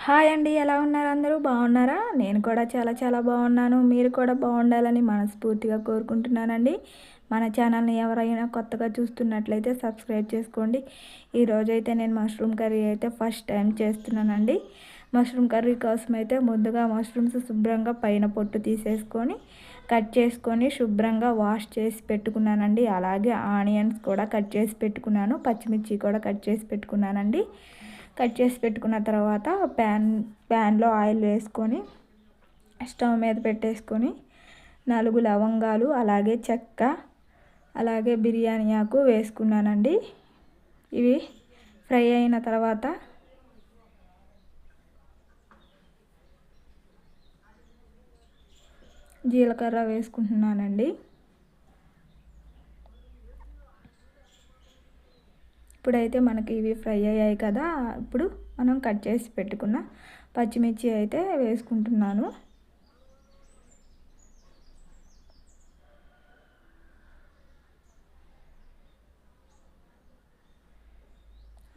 Hi అండి. ఎలా ఉన్నారు అందరూ? బాగున్నారా? నేను కూడా చాలా చాలా బాగున్నాను. మీరు కూడా బాగుండాలని మనస్ఫూర్తిగా కోరుకుంటున్నానండి. మన ఛానల్‌ని ఎవరైనా కొత్తగా చూస్తున్నట్లయితే సబ్స్క్రైబ్ చేసుకోండి. ఈరోజైతే నేను మష్రూమ్ కర్రీ అయితే ఫస్ట్ టైం చేస్తున్నానండి. మష్రూమ్ కర్రీ కోసం అయితే ముందుగా మష్రూమ్స్ శుభ్రంగా పైన పొట్టు తీసేసుకొని కట్ చేసుకొని శుభ్రంగా వాష్ చేసి పెట్టుకున్నానండి. అలాగే ఆనియన్స్ కూడా కట్ చేసి పెట్టుకున్నాను. పచ్చిమిర్చి కూడా కట్ చేసి పెట్టుకున్నానండి. కట్ చేసి పెట్టుకున్న తర్వాత ప్యాన్లో ఆయిల్ వేసుకొని స్టవ్ మీద పెట్టేసుకొని 4 లవంగాలు అలాగే చెక్క అలాగే బిర్యానీ ఆకు వేసుకున్నానండి. ఇవి ఫ్రై అయిన తర్వాత జీలకర్ర వేసుకుంటున్నానండి. ఇప్పుడైతే మనకి ఇవి ఫ్రై అయ్యాయి కదా, ఇప్పుడు మనం కట్ చేసి పెట్టుకున్న పచ్చిమిర్చి అయితే వేసుకుంటున్నాను.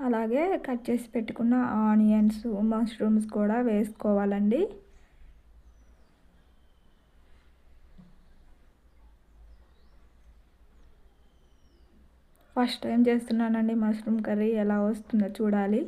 అలాగే కట్ చేసి పెట్టుకున్న ఆనియన్స్ మష్రూమ్స్ కూడా వేసుకోవాలండి. ఫస్ట్ టైం చేస్తున్నానండి మష్రూమ్ కర్రీ, ఎలా వస్తుందో చూడాలి.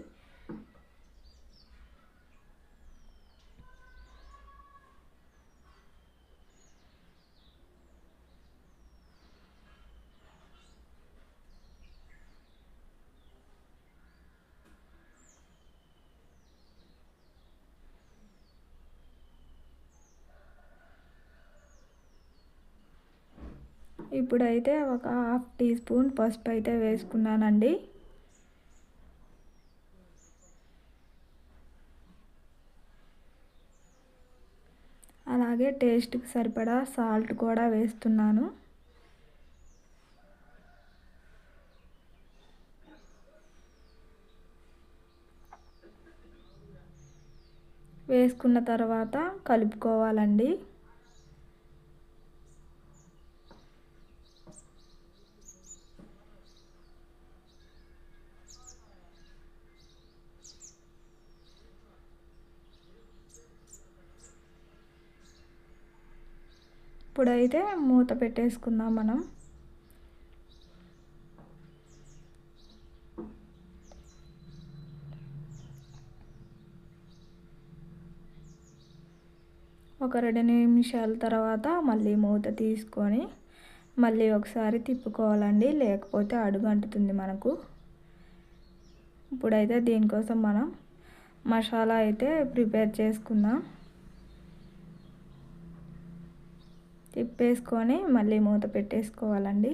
ఇప్పుడైతే ఒక హాఫ్ టీ స్పూన్ పసుపు అయితే వేసుకున్నానండి. అలాగే టేస్ట్కి సరిపడా సాల్ట్ కూడా వేస్తున్నాను. వేసుకున్న తర్వాత కలుపుకోవాలండి. ఇప్పుడైతే మూత పెట్టేసుకుందాం మనం. ఒక 2 నిమిషాల తర్వాత మళ్ళీ మూత తీసుకొని మళ్ళీ ఒకసారి తిప్పుకోవాలండి, లేకపోతే అడుగు అంటుతుంది మనకు. ఇప్పుడైతే దీనికోసం మనం మసాలా అయితే ప్రిపేర్ చేసుకుందాం. తిప్పేసుకొని మళ్ళీ మూత పెట్టేసుకోవాలండి.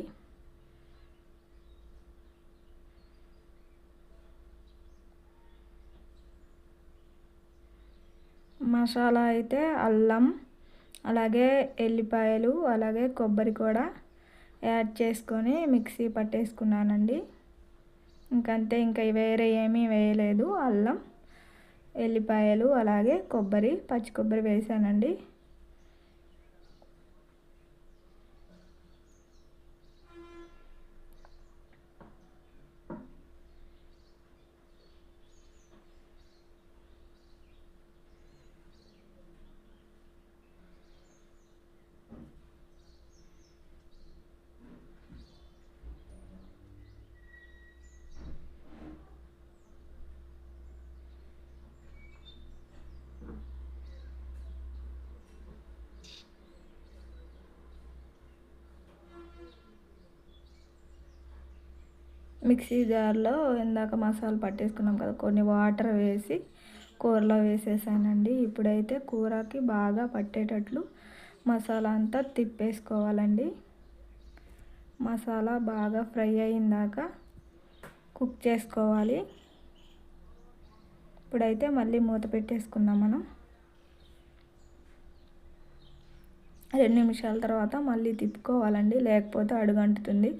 మసాలా అయితే అల్లం అలాగే ఎల్లిపాయలు అలాగే కొబ్బరి కూడా యాడ్ చేసుకొని మిక్సీ పట్టేసుకున్నానండి. ఇంకంతే, ఇంకా వేరే ఏమీ వేయలేదు. అల్లం ఎల్లిపాయలు అలాగే కొబ్బరి, పచ్చి కొబ్బరి వేసానండి. మిక్సీ జార్లో ఇందాక మసాలా పట్టేసుకున్నాం కదా, కొన్ని వాటర్ వేసి కూరలో వేసేసానండి. ఇప్పుడైతే కూరకి బాగా పట్టేటట్లు మసాలా అంతా తిప్పేసుకోవాలండి. మసాలా బాగా ఫ్రై అయ్యిందాక కుక్ చేసుకోవాలి. ఇప్పుడైతే మళ్ళీ మూత పెట్టేసుకుందాం మనం. 2 నిమిషాల తర్వాత మళ్ళీ తిప్పుకోవాలండి, లేకపోతే అడుగంటుతుంది.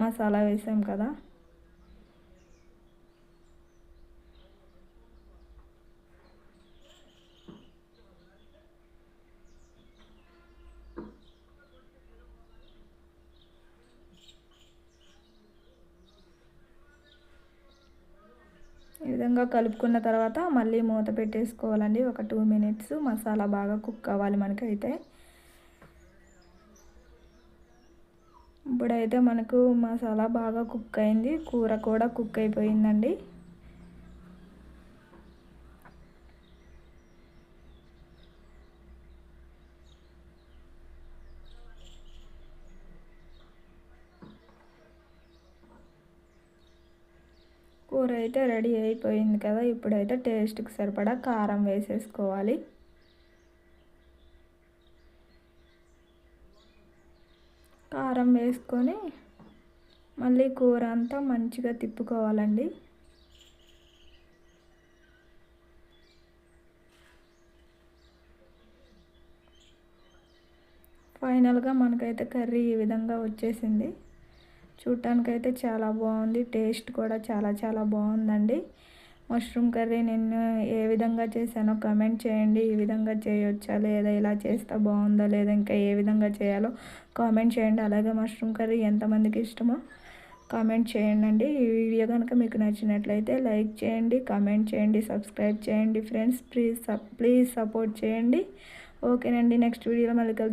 మసాలా వేసాం కదా. ఈ విధంగా కలుపుకున్న తర్వాత మళ్ళీ మూత పెట్టేసుకోవాలండి. ఒక 2 మినిట్స్ మసాలా బాగా కుక్ అవ్వాలి మనకైతే. ఇప్పుడైతే మనకు మసాలా బాగా కుక్ అయింది, కూర కూడా కుక్ అయిపోయిందండి. కూర అయితే రెడీ అయిపోయింది కదా. ఇప్పుడైతే టేస్ట్కి సరిపడా కారం వేసేసుకోవాలి. కారం వేసుకొని మళ్ళీ కూర అంతా మంచిగా తిప్పుకోవాలండి. ఫైనల్గా మనకైతే కర్రీ ఈ విధంగా వచ్చేసింది. చూడటానికైతే చాలా బాగుంది, టేస్ట్ కూడా చాలా బాగుందండి. మష్రూమ్ కర్రీ నేను ఏ విధంగా చేశానో కామెంట్ చేయండి. ఈ విధంగా చేయొచ్చా లేదా, ఇలా చేస్తే బాగుందా లేదా, ఇంకా ఏ విధంగా చేయాలో కామెంట్ చేయండి. అలాగే మష్రూమ్ కర్రీ ఎంతమందికి ఇష్టమో కామెంట్ చేయండి. ఈ వీడియో కనుక మీకు నచ్చినట్లయితే లైక్ చేయండి, కామెంట్ చేయండి, సబ్స్క్రైబ్ చేయండి ఫ్రెండ్స్. ప్లీజ్ సపోర్ట్ చేయండి. ఓకేనండి, నెక్స్ట్ వీడియోలో మళ్ళీ కలుద్దాం.